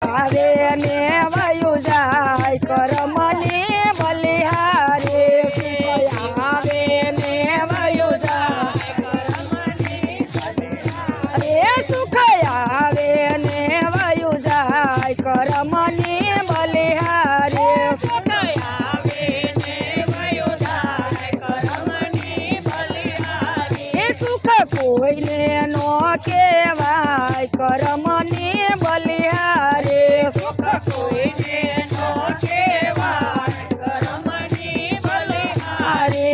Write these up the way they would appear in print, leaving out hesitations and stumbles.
આવે ને વયું જાય કરમને બલિહારે આવે ને વયું જાય સુખ આવે ને વયું જાય કરમને બલિહારે સુખ કોઈને નો કેવાય કરમને બલિહારે સુખ કોઈને નો કેવાય કરમને બલિહારે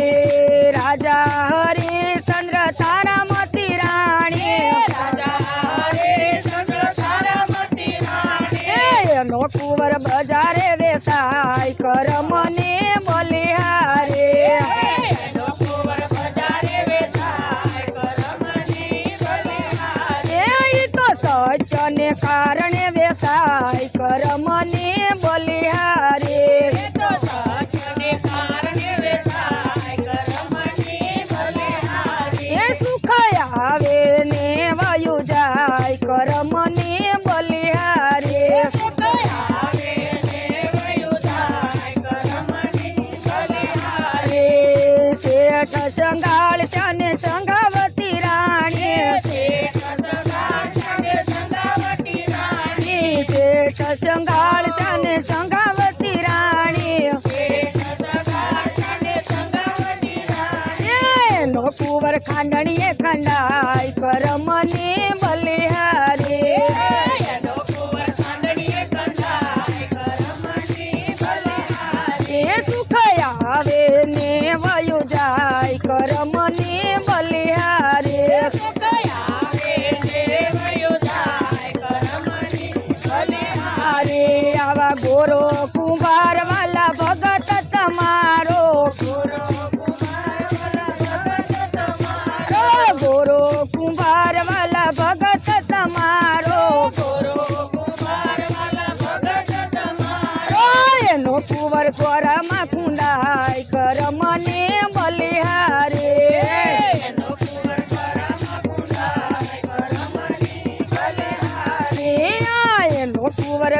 રાજા હરિશ્ચંદ્ર તારામતી રાણી રાજા હરિશ્ચંદ્ર તારામતી રાણી એનો કુંવર બજારે વેચાય કરમને બલિહારે એનો કુંવર બજારે સચને કારણે વેચાય કરમને બલિહારે સચને કારણે વેચાય કરમને બલિહારે સુખ આવે ને વયું જાય કરમને બલિહારે સુખ આવે ને વયું જાય કરમને બલિહારે શેઠ સંગાળ ચાને સંગાવતી રાણી સંગાળ ચાને સંગાવતી રાણી એનો કુંવર ખાંડણીએ ખંડાય કરમને બલિહારે એનો કુંવર ખાંડણીએ ખંડાય કરમને બલિહારે સુખ આવે ને વયું જાય કરમને બલિહારે સુખ આવે ને વયું જાય કરમને બલિહારે આવા ગોરો કુંભાર વાલા ભગત તમારો ગોરો કુંભાર વાલા ભગત તમારો એનો કુંવર સ્વરમાં કુંડાય કરમને બલિહારે એનો કુંવર સ્વરમાં કુંડાય કરમને બલિહારે એનો કુંવર